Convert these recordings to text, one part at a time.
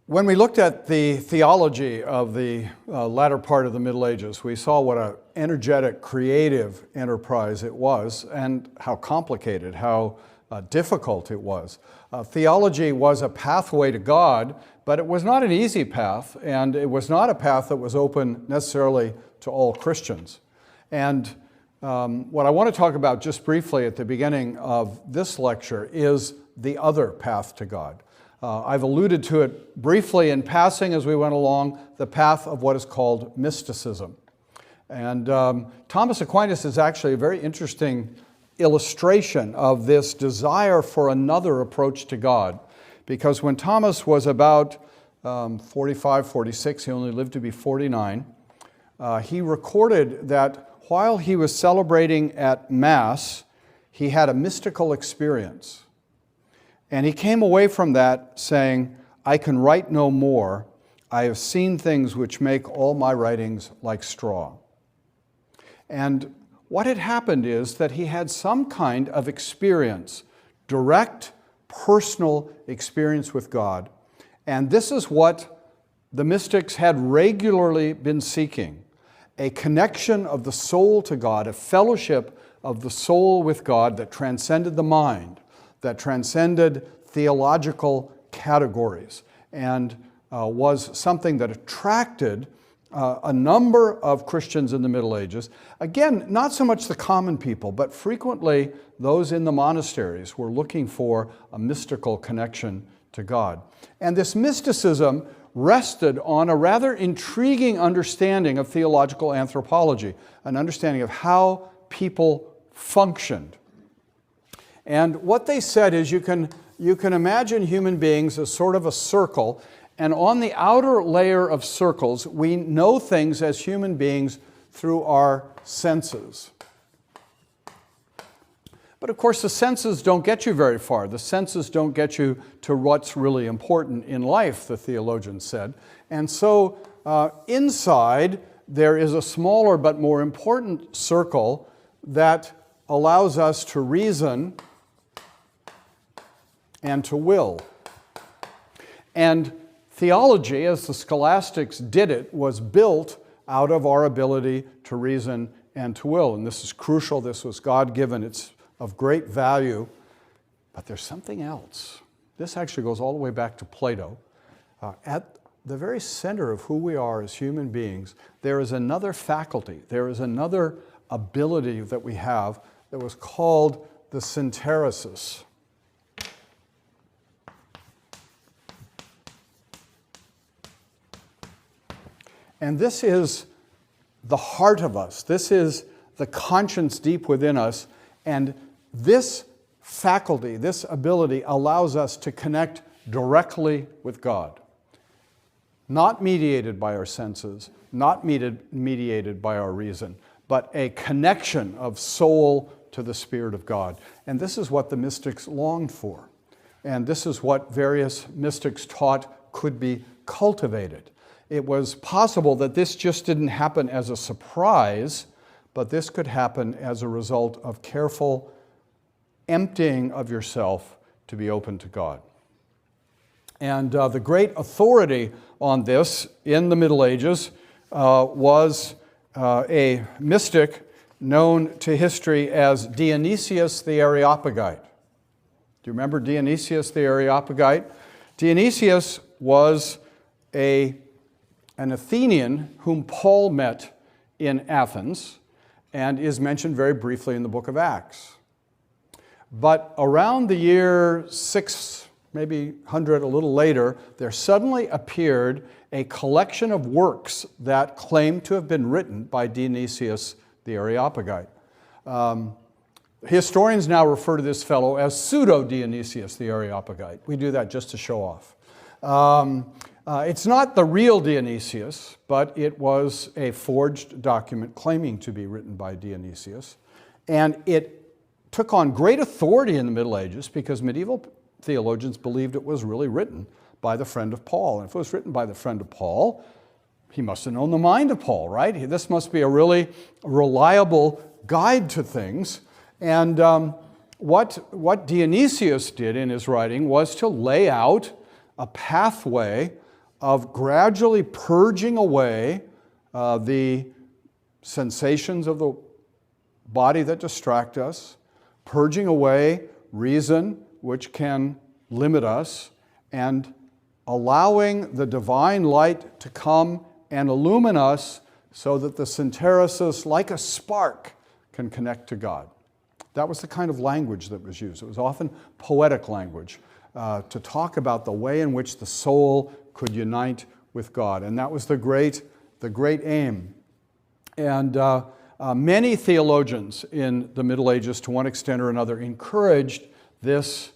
When we looked at the theology of the latter part of the Middle Ages, we saw what an energetic, creative enterprise it was, and how complicated, how difficult it was. Theology was a pathway to God, but it was not an easy path, and it was not a path that was open necessarily to all Christians. And what I want to talk about just briefly at the beginning of this lecture is the other path to God. I've alluded to it briefly in passing as we went along, the path of what is called mysticism. And Thomas Aquinas is actually a very interesting illustration of this desire for another approach to God. Because when Thomas was about 45, 46, he only lived to be 49, he recorded that while he was celebrating at Mass, he had a mystical experience. And he came away from that saying, "I can write no more. I have seen things which make all my writings like straw." And what had happened is that he had some kind of experience, direct, personal experience with God. And this is what the mystics had regularly been seeking: a connection of the soul to God, a fellowship of the soul with God that transcended the mind, that transcended theological categories, and was something that attracted a number of Christians in the Middle Ages. Again, not so much the common people, but frequently those in the monasteries were looking for a mystical connection to God. And this mysticism rested on a rather intriguing understanding of theological anthropology, an understanding of how people functioned. And what they said is you can imagine human beings as sort of a circle, and on the outer layer of circles, we know things as human beings through our senses. But of course, the senses don't get you very far. The senses don't get you to what's really important in life, the theologians said. And so inside, there is a smaller but more important circle that allows us to reason and to will. And theology, as the scholastics did it, was built out of our ability to reason and to will. And this is crucial. This was God-given. It's of great value. But there's something else. This actually goes all the way back to Plato. At the very center of who we are as human beings, there is another faculty. There is another ability that we have that was called the synteresis. And this is the heart of us. This is the conscience deep within us. And this faculty, this ability, allows us to connect directly with God. Not mediated by our senses, not mediated by our reason, but a connection of soul to the Spirit of God. And this is what the mystics longed for. And this is what various mystics taught could be cultivated. It was possible that this just didn't happen as a surprise, but this could happen as a result of careful emptying of yourself to be open to God. And the great authority on this in the Middle Ages was a mystic known to history as Dionysius the Areopagite. Do you remember Dionysius the Areopagite? Dionysius was an Athenian whom Paul met in Athens and is mentioned very briefly in the book of Acts. But around the year 6, maybe 100, a little later, there suddenly appeared a collection of works that claimed to have been written by Dionysius the Areopagite. Historians now refer to this fellow as pseudo-Dionysius the Areopagite. We do that just to show off. It's not the real Dionysius, but it was a forged document claiming to be written by Dionysius. And it took on great authority in the Middle Ages because medieval theologians believed it was really written by the friend of Paul. And if it was written by the friend of Paul, he must have known the mind of Paul, right? This must be a really reliable guide to things. And what Dionysius did in his writing was to lay out a pathway of gradually purging away the sensations of the body that distract us, purging away reason which can limit us, and allowing the divine light to come and illumine us so that the synteresis, like a spark, can connect to God. That was the kind of language that was used. It was often poetic language to talk about the way in which the soul could unite with God. And that was the great aim. And many theologians in the Middle Ages, to one extent or another, encouraged this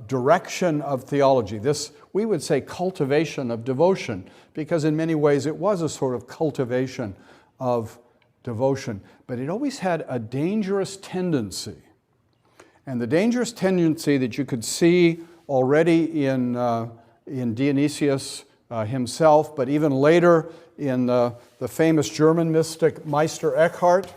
direction of theology, this, we would say, cultivation of devotion, because in many ways it was a sort of cultivation of devotion. But it always had a dangerous tendency. And the dangerous tendency that you could see already in Dionysius himself, but even later in the famous German mystic Meister Eckhart.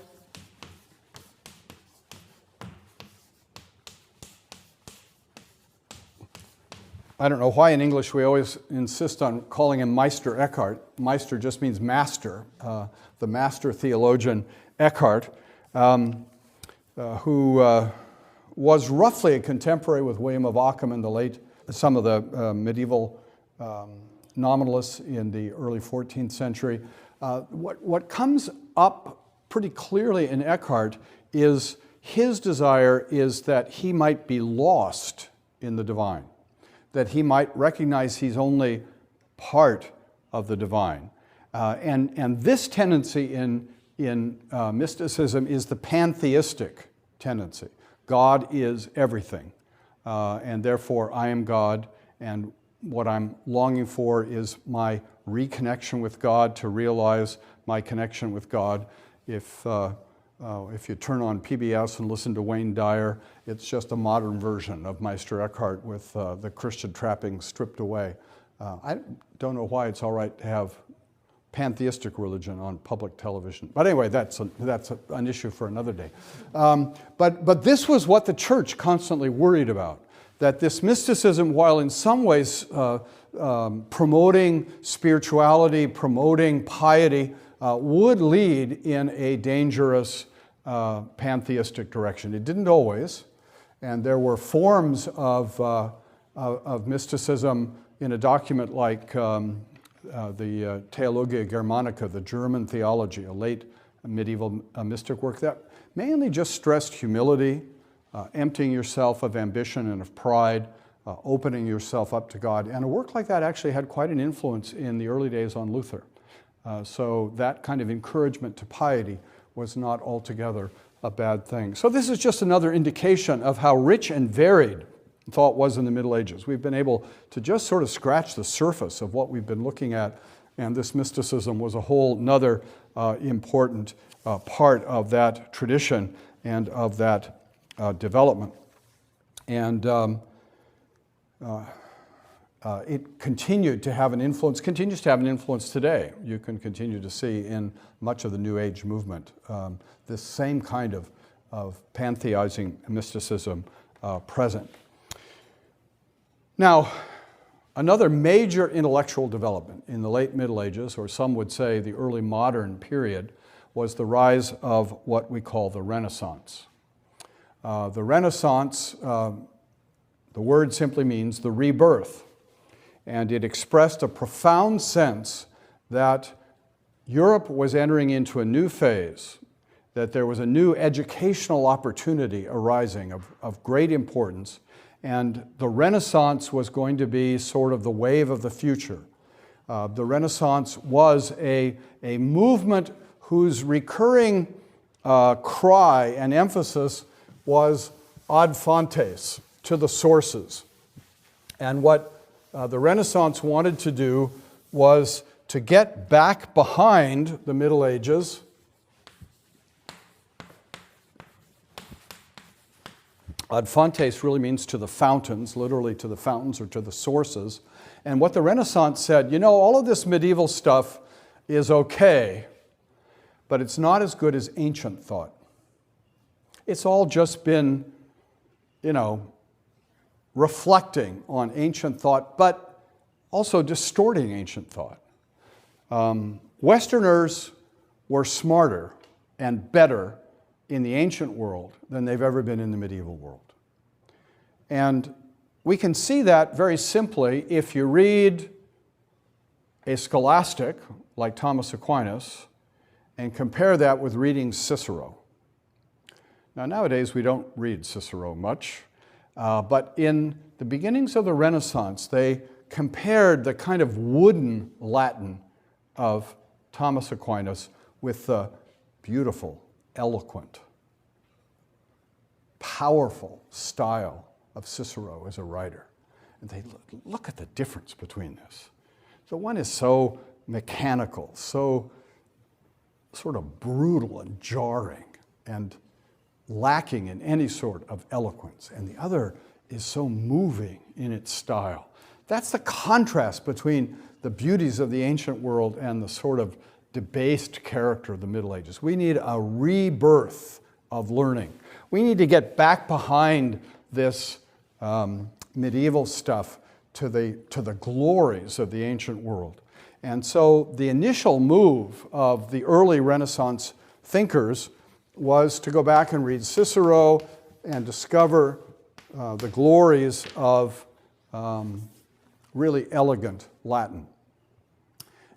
I don't know why in English we always insist on calling him Meister Eckhart. Meister just means master. The master theologian Eckhart, who was roughly a contemporary with William of Ockham in some of the medieval nominalists in the early 14th century. What comes up pretty clearly in Eckhart is his desire is that he might be lost in the divine, that he might recognize he's only part of the divine. And this tendency in mysticism is the pantheistic tendency. God is everything, and therefore I am God, and what I'm longing for is my reconnection with God, to realize my connection with God. If you turn on PBS and listen to Wayne Dyer, it's just a modern version of Meister Eckhart with the Christian trappings stripped away. I don't know why it's all right to have pantheistic religion on public television. But anyway, that's an issue for another day. But this was what the church constantly worried about, that this mysticism, while in some ways promoting spirituality, promoting piety, would lead in a dangerous pantheistic direction. It didn't always, and there were forms of mysticism in a document like the Theologia Germanica, the German theology, a late medieval mystic work that mainly just stressed humility, emptying yourself of ambition and of pride, opening yourself up to God. And a work like that actually had quite an influence in the early days on Luther. So that kind of encouragement to piety was not altogether a bad thing. So this is just another indication of how rich and varied thought was in the Middle Ages. We've been able to just sort of scratch the surface of what we've been looking at, and this mysticism was a whole nother important part of that tradition and of that development. And it continued to have an influence, continues to have an influence today. You can continue to see in much of the New Age movement this same kind of pantheizing mysticism present. Now, another major intellectual development in the late Middle Ages, or some would say the early modern period, was the rise of what we call the Renaissance. The Renaissance, the word simply means the rebirth, and it expressed a profound sense that Europe was entering into a new phase, that there was a new educational opportunity arising of great importance, and the Renaissance was going to be sort of the wave of the future. The Renaissance was a movement whose recurring cry and emphasis was ad fontes, to the sources. And what the Renaissance wanted to do was to get back behind the Middle Ages Ad fontes really means to the fountains, literally to the fountains or to the sources. And what the Renaissance said, you know, all of this medieval stuff is okay, but it's not as good as ancient thought. It's all just been, you know, reflecting on ancient thought, but also distorting ancient thought. Westerners were smarter and better in the ancient world than they've ever been in the medieval world. And we can see that very simply if you read a scholastic like Thomas Aquinas and compare that with reading Cicero. Now, nowadays we don't read Cicero much, but in the beginnings of the Renaissance, they compared the kind of wooden Latin of Thomas Aquinas with the beautiful, eloquent, powerful style of Cicero as a writer. And they look at the difference between this. So one is so mechanical, so sort of brutal and jarring and lacking in any sort of eloquence, and the other is so moving in its style. That's the contrast between the beauties of the ancient world and the sort of debased character of the Middle Ages. We need a rebirth of learning. We need to get back behind this medieval stuff to the glories of the ancient world. And so the initial move of the early Renaissance thinkers was to go back and read Cicero and discover the glories of really elegant Latin.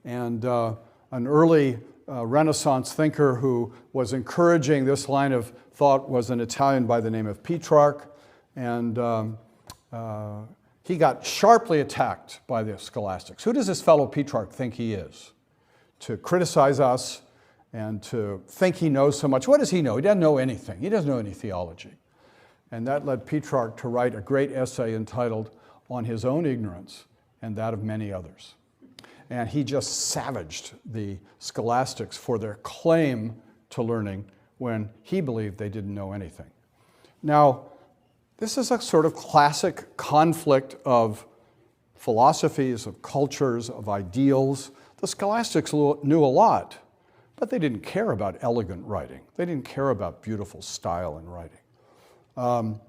And an early Renaissance thinker who was encouraging this line of thought was an Italian by the name of Petrarch, and he got sharply attacked by the scholastics. Who does this fellow Petrarch think he is? To criticize us and to think he knows so much. What does he know? He doesn't know anything. He doesn't know any theology. And that led Petrarch to write a great essay entitled On His Own Ignorance and That of Many Others. And he just savaged the scholastics for their claim to learning when he believed they didn't know anything. Now, this is a sort of classic conflict of philosophies, of cultures, of ideals. The scholastics knew a lot, but they didn't care about elegant writing. They didn't care about beautiful style in writing.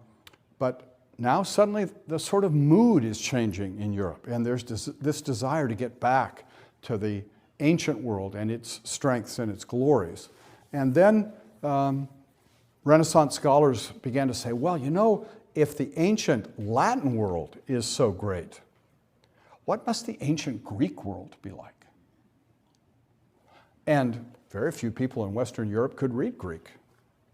But now suddenly the sort of mood is changing in Europe, and there's this desire to get back to the ancient world and its strengths and its glories. And then Renaissance scholars began to say, well, you know, if the ancient Latin world is so great, what must the ancient Greek world be like? And very few people in Western Europe could read Greek.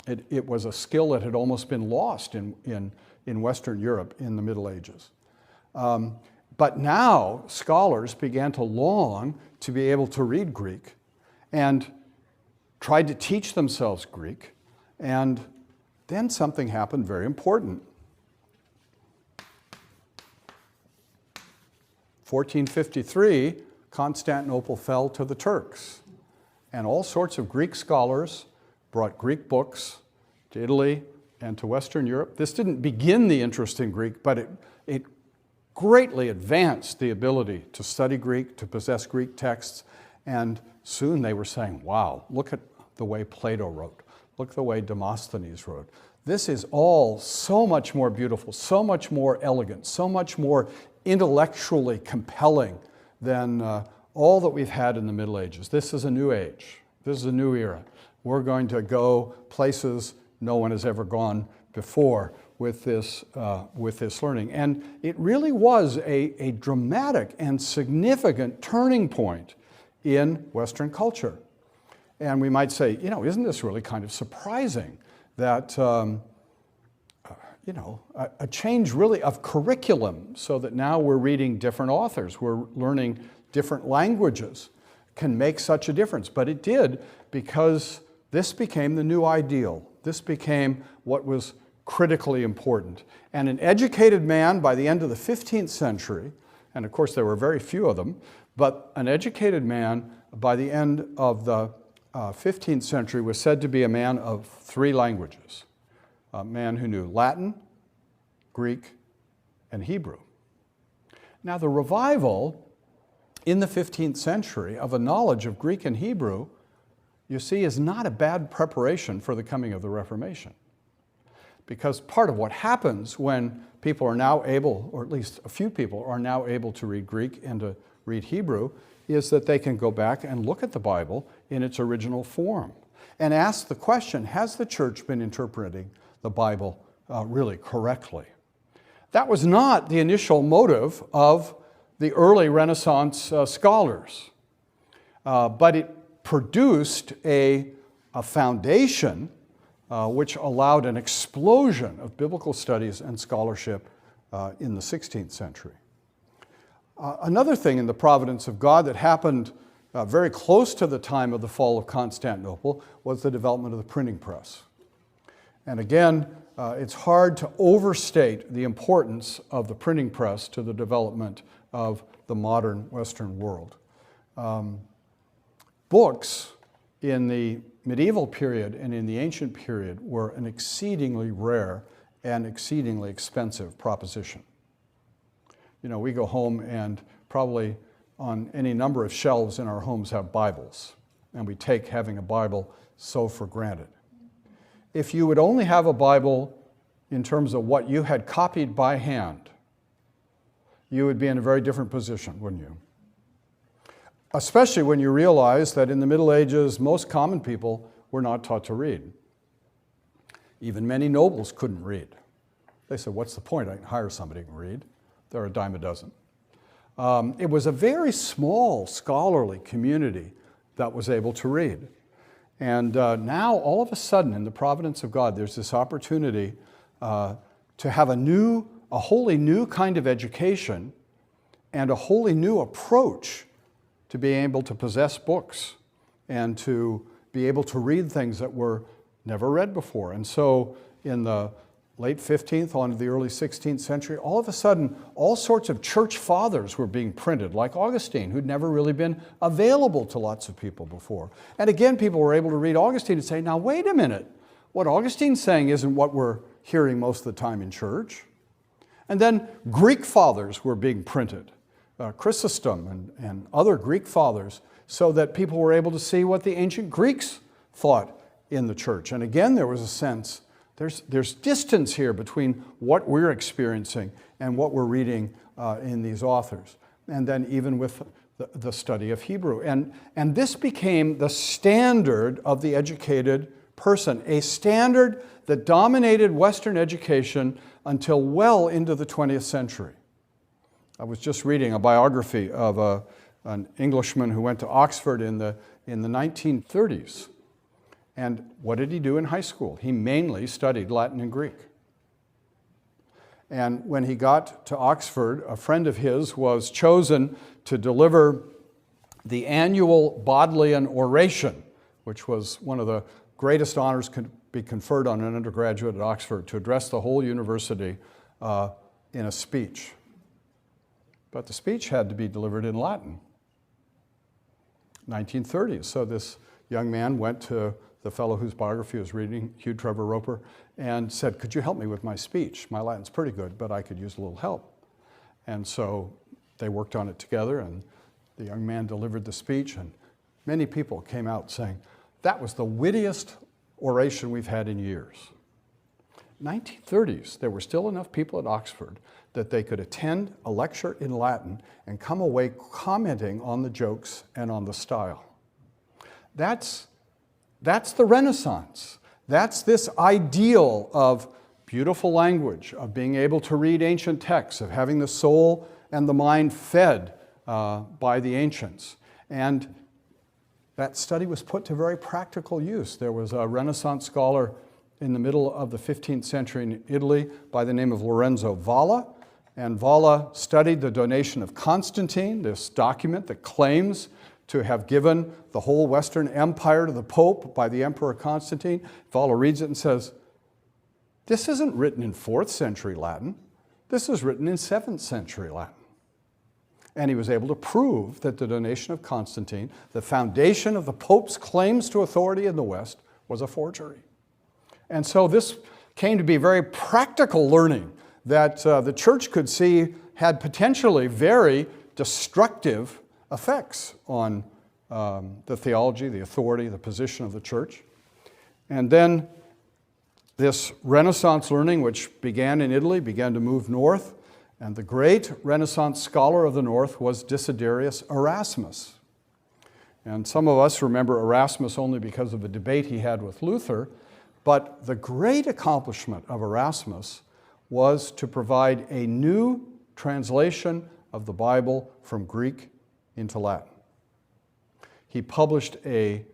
It was a skill that had almost been lost in Western Europe in the Middle Ages. But now scholars began to long to be able to read Greek and tried to teach themselves Greek. And then something happened very important. 1453, Constantinople fell to the Turks. And all sorts of Greek scholars brought Greek books to Italy and to Western Europe. This didn't begin the interest in Greek, but it greatly advanced the ability to study Greek, to possess Greek texts, and soon they were saying, wow, look at the way Plato wrote. Look at the way Demosthenes wrote. This is all so much more beautiful, so much more elegant, so much more intellectually compelling than all that we've had in the Middle Ages. This is a new age. This is a new era. We're going to go places no one has ever gone before with this learning. And it really was a dramatic and significant turning point in Western culture. And we might say, you know, isn't this really kind of surprising that, you know, a change really of curriculum so that now we're reading different authors, we're learning different languages can make such a difference. But it did because this became the new ideal. This became what was critically important. And an educated man by the end of the 15th century, and of course there were very few of them, but an educated man by the end of the 15th century was said to be a man of three languages. A man who knew Latin, Greek, and Hebrew. Now the revival in the 15th century of a knowledge of Greek and Hebrew, you see, is not a bad preparation for the coming of the Reformation. Because part of what happens when people are now able, or at least a few people are now able to read Greek and to read Hebrew, is that they can go back and look at the Bible in its original form and ask the question, has the church been interpreting the Bible really correctly? That was not the initial motive of the early Renaissance scholars, but it produced a foundation which allowed an explosion of biblical studies and scholarship in the 16th century. Another thing in the providence of God that happened very close to the time of the fall of Constantinople was the development of the printing press. And again, it's hard to overstate the importance of the printing press to the development of the modern Western world. Books in the medieval period and in the ancient period were an exceedingly rare and exceedingly expensive proposition. You know, we go home and probably on any number of shelves in our homes have Bibles, and we take having a Bible so for granted. If you would only have a Bible in terms of what you had copied by hand, you would be in a very different position, wouldn't you? Especially when you realize that in the Middle Ages, most common people were not taught to read. Even many nobles couldn't read. They said, what's the point? I can hire somebody who can read. They're a dime a dozen. It was a very small scholarly community that was able to read. And now, all of a sudden, in the providence of God, there's this opportunity to have a wholly new kind of education and a wholly new approach to being able to possess books and to be able to read things that were never read before. And so in the late 15th on to the early 16th century, all of a sudden, all sorts of church fathers were being printed, like Augustine, who'd never really been available to lots of people before. And again, people were able to read Augustine and say, now wait a minute, what Augustine's saying isn't what we're hearing most of the time in church. And then Greek fathers were being printed, Chrysostom and other Greek fathers, so that people were able to see what the ancient Greeks thought in the church. And again, there was a sense, there's distance here between what we're experiencing and what we're reading in these authors. And then even with the study of Hebrew. And this became the standard of the educated person, a standard that dominated Western education until well into the 20th century. I was just reading a biography of an Englishman who went to Oxford in the 1930s. And what did he do in high school? He mainly studied Latin and Greek. And when he got to Oxford, a friend of his was chosen to deliver the annual Bodleian Oration, which was one of the greatest honors could be conferred on an undergraduate at Oxford, to address the whole university in a speech. But the speech had to be delivered in Latin. 1930s. So this young man went to the fellow whose biography I was reading, Hugh Trevor Roper, and said, could you help me with my speech? My Latin's pretty good, but I could use a little help. And so they worked on it together, and the young man delivered the speech, and many people came out saying, that was the wittiest oration we've had in years. 1930s, there were still enough people at Oxford that they could attend a lecture in Latin and come away commenting on the jokes and on the style. That's the Renaissance. That's this ideal of beautiful language, of being able to read ancient texts, of having the soul and the mind fed by the ancients. And that study was put to very practical use. There was a Renaissance scholar in the middle of the 15th century in Italy by the name of Lorenzo Valla. And Valla studied the donation of Constantine, this document that claims to have given the whole Western Empire to the Pope by the Emperor Constantine. Valla reads it and says, this isn't written in 4th century Latin. This is written in 7th century Latin. And he was able to prove that the donation of Constantine, the foundation of the Pope's claims to authority in the West, was a forgery. And so this came to be very practical learning that the church could see had potentially very destructive effects on the theology, the authority, the position of the church. And then this Renaissance learning, which began in Italy, began to move north, and the great Renaissance scholar of the north was Desiderius Erasmus. And some of us remember Erasmus only because of a debate he had with Luther, but the great accomplishment of Erasmus was to provide a new translation of the Bible from Greek into Latin. He published a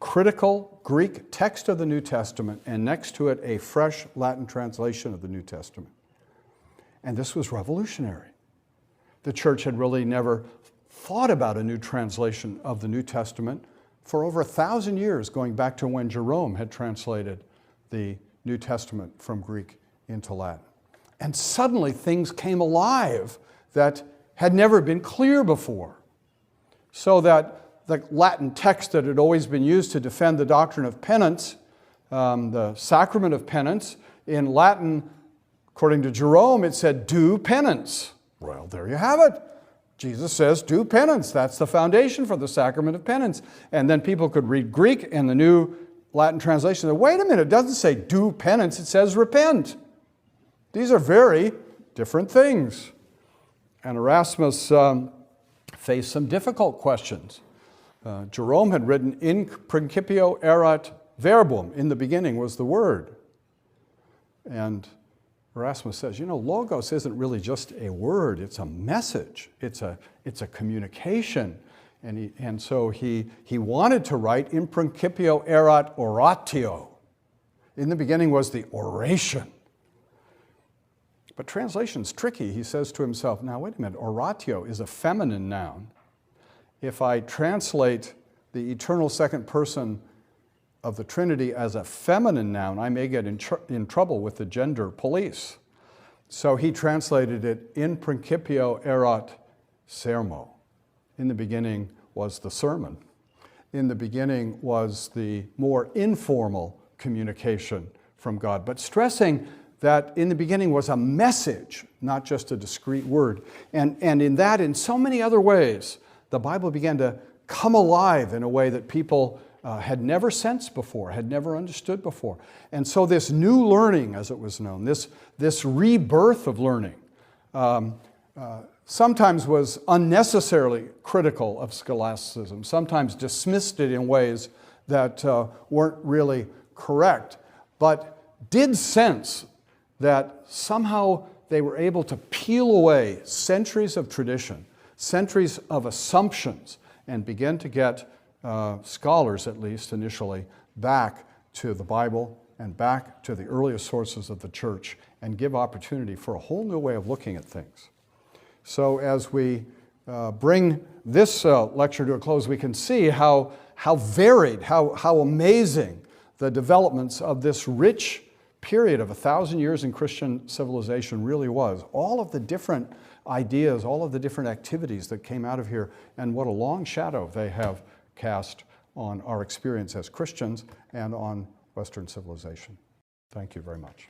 critical Greek text of the New Testament, and next to it a fresh Latin translation of the New Testament. And this was revolutionary. The church had really never thought about a new translation of the New Testament for over 1,000 years, going back to when Jerome had translated the New Testament from Greek into Latin. And suddenly things came alive that had never been clear before. So that the Latin text that had always been used to defend the doctrine of penance, the sacrament of penance, in Latin, according to Jerome, it said, do penance. Well, there you have it. Jesus says, do penance. That's the foundation for the sacrament of penance. And then people could read Greek and the new Latin translation. And wait a minute, it doesn't say do penance, it says repent. These are very different things. And Erasmus faced some difficult questions. Jerome had written, in principio erat verbum, in the beginning was the word. And Erasmus says, you know, logos isn't really just a word, it's a message, it's a communication. And so he wanted to write, in principio erat oratio. In the beginning was the oration. But translation's tricky. He says to himself, now wait a minute, oratio is a feminine noun. If I translate the eternal second person of the Trinity as a feminine noun, I may get in trouble with the gender police. So he translated it, in principio erat sermo. In the beginning was the sermon. In the beginning was the more informal communication from God, but stressing that in the beginning was a message, not just a discrete word. And in that, in so many other ways, the Bible began to come alive in a way that people had never sensed before, had never understood before. And so this new learning, as it was known, this rebirth of learning, sometimes was unnecessarily critical of scholasticism, sometimes dismissed it in ways that weren't really correct, but did sense that somehow they were able to peel away centuries of tradition, centuries of assumptions, and begin to get scholars, at least initially, back to the Bible and back to the earliest sources of the church and give opportunity for a whole new way of looking at things. So as we bring this lecture to a close, we can see how varied, how amazing the developments of this rich period of 1,000 years in Christian civilization really was. All of the different ideas, all of the different activities that came out of here, and what a long shadow they have cast on our experience as Christians and on Western civilization. Thank you very much.